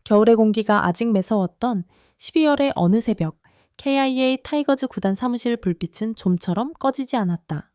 겨울의 공기가 아직 매서웠던 12월의 어느 새벽, KIA 타이거즈 구단 사무실 불빛은 좀처럼 꺼지지 않았다.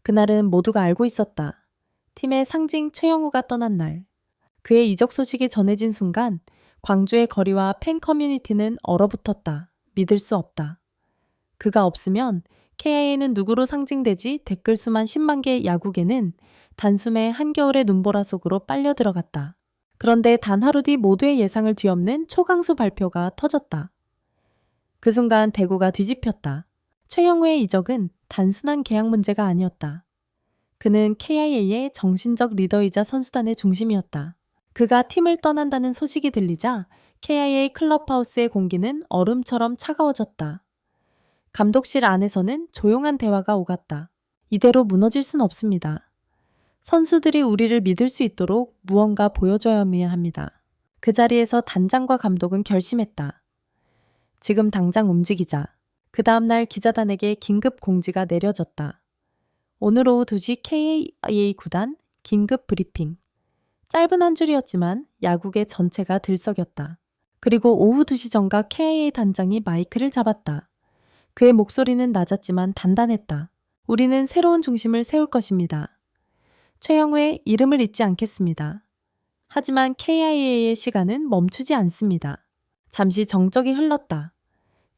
그날은 모두가 알고 있었다. 팀의 상징 최영우가 떠난 날. 그의 이적 소식이 전해진 순간 광주의 거리와 팬 커뮤니티는 얼어붙었다. 믿을 수 없다. 그가 없으면 KIA는 누구로 상징되지 댓글 수만 10만 개의 야구계는 단숨에 한겨울의 눈보라 속으로 빨려 들어갔다. 그런데 단 하루 뒤 모두의 예상을 뒤엎는 초강수 발표가 터졌다. 그 순간 대구가 뒤집혔다. 최영우의 이적은 단순한 계약 문제가 아니었다. 그는 KIA의 정신적 리더이자 선수단의 중심이었다. 그가 팀을 떠난다는 소식이 들리자 KIA 클럽하우스의 공기는 얼음처럼 차가워졌다. 감독실 안에서는 조용한 대화가 오갔다. 이대로 무너질 순 없습니다. 선수들이 우리를 믿을 수 있도록 무언가 보여줘야 합니다. 그 자리에서 단장과 감독은 결심했다. 지금 당장 움직이자. 그 다음날 기자단에게 긴급 공지가 내려졌다. 오늘 오후 2시 KIA 구단 긴급 브리핑. 짧은 한 줄이었지만 야구계 전체가 들썩였다. 그리고 오후 2시 전가 KIA 단장이 마이크를 잡았다. 그의 목소리는 낮았지만 단단했다. 우리는 새로운 중심을 세울 것입니다. 최영우의 이름을 잊지 않겠습니다. 하지만 KIA의 시간은 멈추지 않습니다. 잠시 정적이 흘렀다.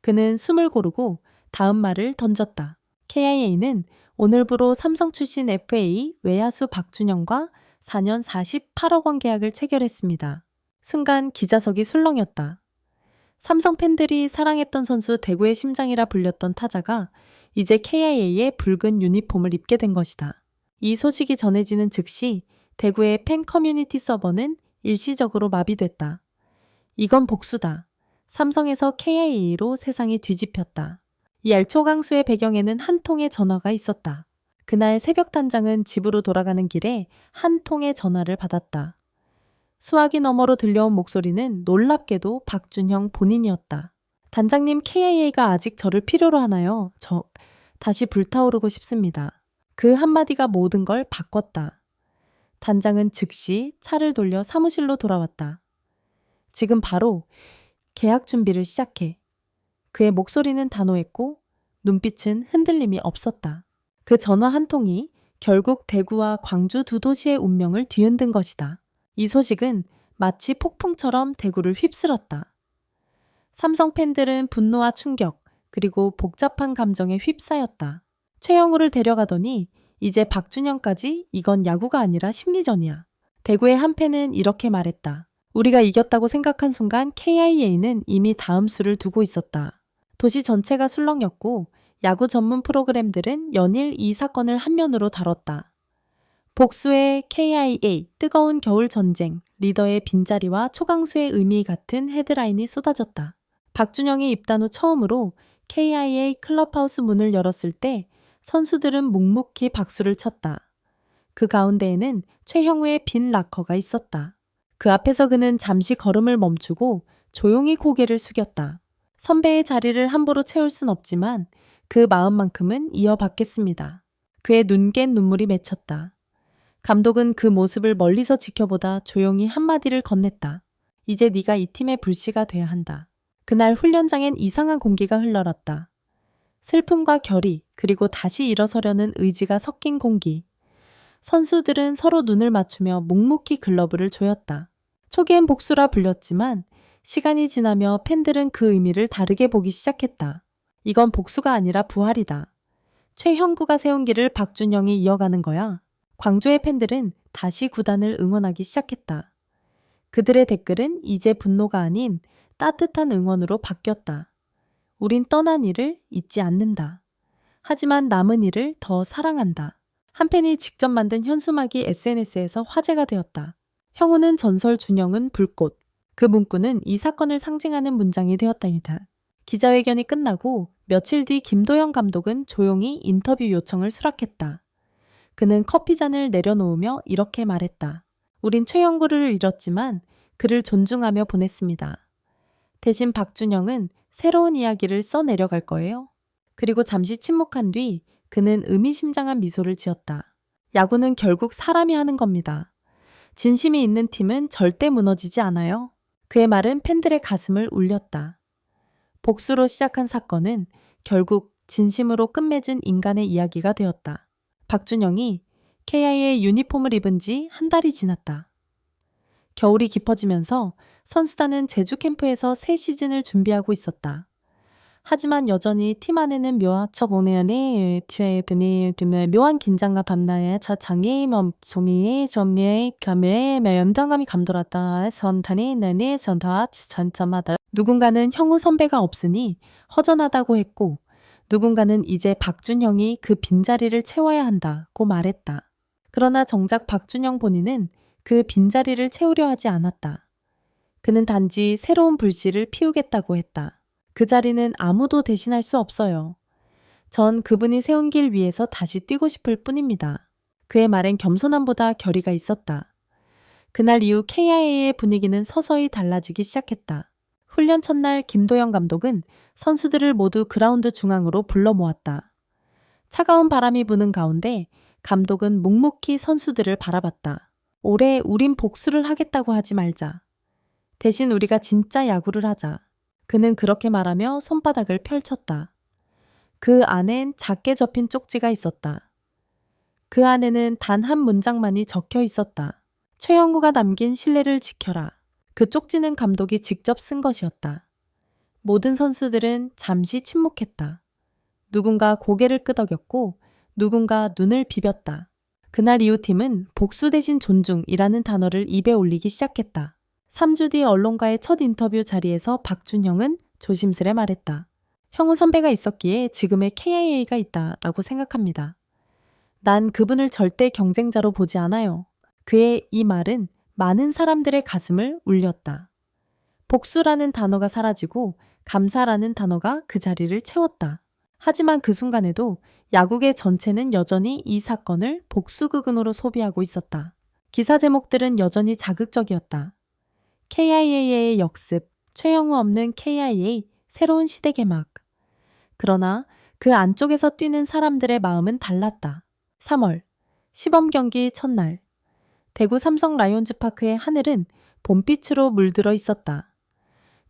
그는 숨을 고르고 다음 말을 던졌다. KIA는 오늘부로 삼성 출신 FA 외야수 박준영과 4년 48억 원 계약을 체결했습니다. 순간 기자석이 술렁였다. 삼성 팬들이 사랑했던 선수 대구의 심장이라 불렸던 타자가 이제 KIA의 붉은 유니폼을 입게 된 것이다. 이 소식이 전해지는 즉시 대구의 팬 커뮤니티 서버는 일시적으로 마비됐다. 이건 복수다. 삼성에서 KIA로 세상이 뒤집혔다. 이 알초강수의 배경에는 한 통의 전화가 있었다. 그날 새벽 단장은 집으로 돌아가는 길에 한 통의 전화를 받았다. 수화기 너머로 들려온 목소리는 놀랍게도 박준형 본인이었다. 단장님, KIA가 아직 저를 필요로 하나요? 저 다시 불타오르고 싶습니다. 그 한마디가 모든 걸 바꿨다. 단장은 즉시 차를 돌려 사무실로 돌아왔다. 지금 바로 계약 준비를 시작해. 그의 목소리는 단호했고 눈빛은 흔들림이 없었다. 그 전화 한 통이 결국 대구와 광주 두 도시의 운명을 뒤흔든 것이다. 이 소식은 마치 폭풍처럼 대구를 휩쓸었다. 삼성 팬들은 분노와 충격 그리고 복잡한 감정에 휩싸였다. 최영우를 데려가더니 이제 박준영까지 이건 야구가 아니라 심리전이야. 대구의 한 팬은 이렇게 말했다. 우리가 이겼다고 생각한 순간 KIA는 이미 다음 수를 두고 있었다. 도시 전체가 술렁였고 야구 전문 프로그램들은 연일 이 사건을 한면으로 다뤘다. 복수의 KIA, 뜨거운 겨울 전쟁, 리더의 빈자리와 초강수의 의미 같은 헤드라인이 쏟아졌다. 박준영이 입단 후 처음으로 KIA 클럽하우스 문을 열었을 때 선수들은 묵묵히 박수를 쳤다. 그 가운데에는 최형우의 빈 락커가 있었다. 그 앞에서 그는 잠시 걸음을 멈추고 조용히 고개를 숙였다. 선배의 자리를 함부로 채울 순 없지만 그 마음만큼은 이어받겠습니다. 그의 눈갰 눈물이 맺혔다. 감독은 그 모습을 멀리서 지켜보다 조용히 한마디를 건넸다. 이제 네가 이 팀의 불씨가 돼야 한다. 그날 훈련장엔 이상한 공기가 흘러갔다. 슬픔과 결의, 그리고 다시 일어서려는 의지가 섞인 공기. 선수들은 서로 눈을 맞추며 묵묵히 글러브를 조였다. 초기엔 복수라 불렸지만 시간이 지나며 팬들은 그 의미를 다르게 보기 시작했다. 이건 복수가 아니라 부활이다. 최형구가 세운 길을 박준영이 이어가는 거야. 광주의 팬들은 다시 구단을 응원하기 시작했다. 그들의 댓글은 이제 분노가 아닌 따뜻한 응원으로 바뀌었다. 우린 떠난 이를 잊지 않는다. 하지만 남은 이를 더 사랑한다. 한 팬이 직접 만든 현수막이 SNS에서 화제가 되었다. 형우는 전설, 준영은 불꽃. 그 문구는 이 사건을 상징하는 문장이 되었다니다. 기자회견이 끝나고 며칠 뒤 김도영 감독은 조용히 인터뷰 요청을 수락했다. 그는 커피잔을 내려놓으며 이렇게 말했다. 우린 최영구를 잃었지만 그를 존중하며 보냈습니다. 대신 박준영은 새로운 이야기를 써내려갈 거예요. 그리고 잠시 침묵한 뒤 그는 의미심장한 미소를 지었다. 야구는 결국 사람이 하는 겁니다. 진심이 있는 팀은 절대 무너지지 않아요. 그의 말은 팬들의 가슴을 울렸다. 복수로 시작한 사건은 결국 진심으로 끝맺은 인간의 이야기가 되었다. 박준영이 KIA 유니폼을 입은 지 한 달이 지났다. 겨울이 깊어지면서 선수단은 제주 캠프에서 새 시즌을 준비하고 있었다. 하지만 여전히 팀 안에는 묘한 긴장과 밤나의 자장이 멈춤이 점미의 감에 연장감이 감돌았다. 선탄이 내니 전다 전자마다 누군가는 형우 선배가 없으니 허전하다고 했고 누군가는 이제 박준영이 그 빈자리를 채워야 한다고 말했다. 그러나 정작 박준영 본인은 그 빈자리를 채우려 하지 않았다. 그는 단지 새로운 불씨를 피우겠다고 했다. 그 자리는 아무도 대신할 수 없어요. 전 그분이 세운 길 위에서 다시 뛰고 싶을 뿐입니다. 그의 말엔 겸손함보다 결의가 있었다. 그날 이후 KIA의 분위기는 서서히 달라지기 시작했다. 훈련 첫날 김도영 감독은 선수들을 모두 그라운드 중앙으로 불러 모았다. 차가운 바람이 부는 가운데 감독은 묵묵히 선수들을 바라봤다. 올해 우린 복수를 하겠다고 하지 말자. 대신 우리가 진짜 야구를 하자. 그는 그렇게 말하며 손바닥을 펼쳤다. 그 안엔 작게 접힌 쪽지가 있었다. 그 안에는 단 한 문장만이 적혀 있었다. 최영우가 남긴 신뢰를 지켜라. 그 쪽지는 감독이 직접 쓴 것이었다. 모든 선수들은 잠시 침묵했다. 누군가 고개를 끄덕였고 누군가 눈을 비볐다. 그날 이후 팀은 복수 대신 존중이라는 단어를 입에 올리기 시작했다. 3주 뒤 언론과의 첫 인터뷰 자리에서 박준영은 조심스레 말했다. 형우 선배가 있었기에 지금의 KIA가 있다라고 생각합니다. 난 그분을 절대 경쟁자로 보지 않아요. 그의 이 말은 많은 사람들의 가슴을 울렸다. 복수라는 단어가 사라지고 감사라는 단어가 그 자리를 채웠다. 하지만 그 순간에도 야구계 전체는 여전히 이 사건을 복수극으로 소비하고 있었다. 기사 제목들은 여전히 자극적이었다. KIA의 역습, 최영우 없는 KIA, 새로운 시대 개막. 그러나 그 안쪽에서 뛰는 사람들의 마음은 달랐다. 3월, 시범 경기 첫날. 대구 삼성 라이온즈 파크의 하늘은 봄빛으로 물들어 있었다.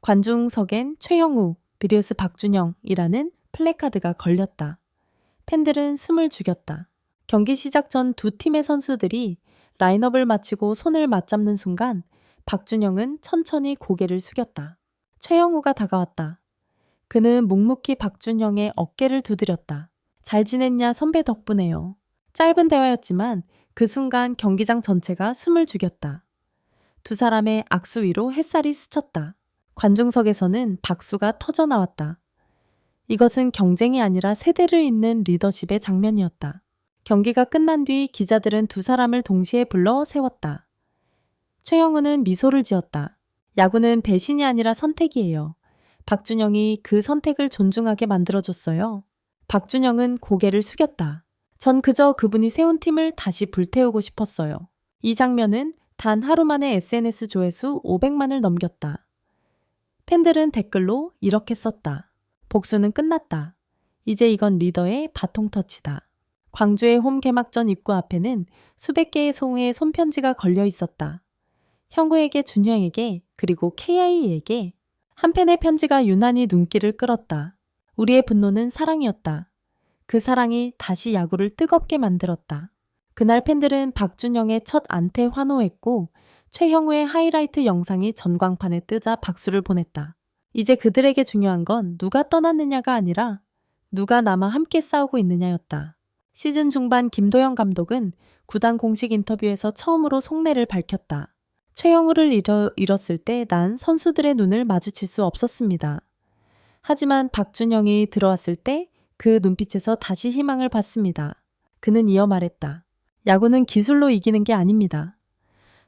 관중석엔 최영우, 비리우스 박준영이라는 플래카드가 걸렸다. 팬들은 숨을 죽였다. 경기 시작 전 두 팀의 선수들이 라인업을 마치고 손을 맞잡는 순간 박준영은 천천히 고개를 숙였다. 최영우가 다가왔다. 그는 묵묵히 박준영의 어깨를 두드렸다. 잘 지냈냐 선배 덕분에요. 짧은 대화였지만 그 순간 경기장 전체가 숨을 죽였다. 두 사람의 악수 위로 햇살이 스쳤다. 관중석에서는 박수가 터져나왔다. 이것은 경쟁이 아니라 세대를 잇는 리더십의 장면이었다. 경기가 끝난 뒤 기자들은 두 사람을 동시에 불러 세웠다. 최영우는 미소를 지었다. 야구는 배신이 아니라 선택이에요. 박준영이 그 선택을 존중하게 만들어줬어요. 박준영은 고개를 숙였다. 전 그저 그분이 세운 팀을 다시 불태우고 싶었어요. 이 장면은 단 하루 만에 SNS 조회수 500만을 넘겼다. 팬들은 댓글로 이렇게 썼다. 복수는 끝났다. 이제 이건 리더의 바통 터치다. 광주의 홈 개막전 입구 앞에는 수백 개의 송의 손편지가 걸려 있었다. 형구에게, 준영에게, 그리고 KI에게. 한 팬의 편지가 유난히 눈길을 끌었다. 우리의 분노는 사랑이었다. 그 사랑이 다시 야구를 뜨겁게 만들었다. 그날 팬들은 박준영의 첫 안태 환호했고 최형우의 하이라이트 영상이 전광판에 뜨자 박수를 보냈다. 이제 그들에게 중요한 건 누가 떠났느냐가 아니라 누가 남아 함께 싸우고 있느냐였다. 시즌 중반 김도영 감독은 구단 공식 인터뷰에서 처음으로 속내를 밝혔다. 최영우를 잃었을 때 난 선수들의 눈을 마주칠 수 없었습니다. 하지만 박준영이 들어왔을 때 그 눈빛에서 다시 희망을 봤습니다. 그는 이어 말했다. 야구는 기술로 이기는 게 아닙니다.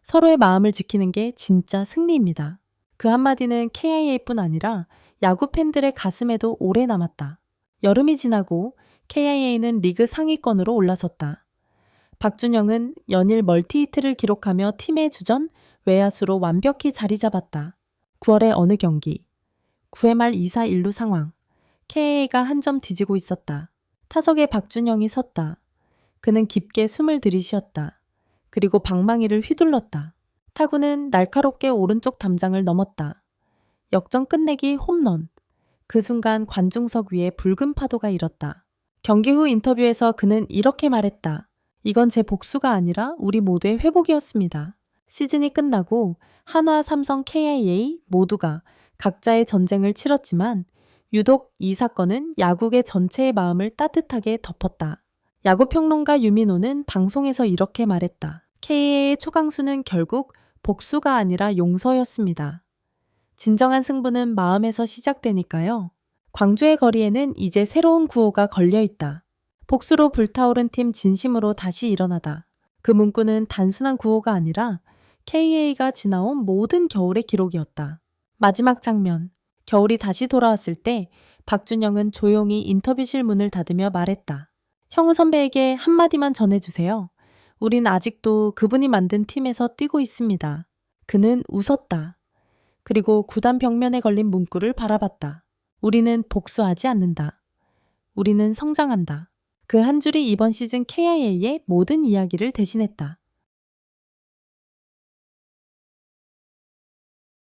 서로의 마음을 지키는 게 진짜 승리입니다. 그 한마디는 KIA뿐 아니라 야구 팬들의 가슴에도 오래 남았다. 여름이 지나고 KIA는 리그 상위권으로 올라섰다. 박준영은 연일 멀티히트를 기록하며 팀의 주전 외야수로 완벽히 자리 잡았다. 9월의 어느 경기. 9회 말 2사 1루 상황. KIA가 한 점 뒤지고 있었다. 타석에 박준영이 섰다. 그는 깊게 숨을 들이쉬었다. 그리고 방망이를 휘둘렀다. 타구는 날카롭게 오른쪽 담장을 넘었다. 역전 끝내기 홈런. 그 순간 관중석 위에 붉은 파도가 일었다. 경기 후 인터뷰에서 그는 이렇게 말했다. 이건 제 복수가 아니라 우리 모두의 회복이었습니다. 시즌이 끝나고 한화, 삼성, KIA 모두가 각자의 전쟁을 치렀지만 유독 이 사건은 야구계 전체의 마음을 따뜻하게 덮었다. 야구평론가 유민호는 방송에서 이렇게 말했다. KIA의 초강수는 결국 복수가 아니라 용서였습니다. 진정한 승부는 마음에서 시작되니까요. 광주의 거리에는 이제 새로운 구호가 걸려있다. 복수로 불타오른 팀 진심으로 다시 일어나다. 그 문구는 단순한 구호가 아니라 KA가 지나온 모든 겨울의 기록이었다. 마지막 장면. 겨울이 다시 돌아왔을 때 박준영은 조용히 인터뷰실 문을 닫으며 말했다. 형우 선배에게 한마디만 전해주세요. 우린 아직도 그분이 만든 팀에서 뛰고 있습니다. 그는 웃었다. 그리고 구단 벽면에 걸린 문구를 바라봤다. 우리는 복수하지 않는다. 우리는 성장한다. 그 한 줄이 이번 시즌 KIA의 모든 이야기를 대신했다.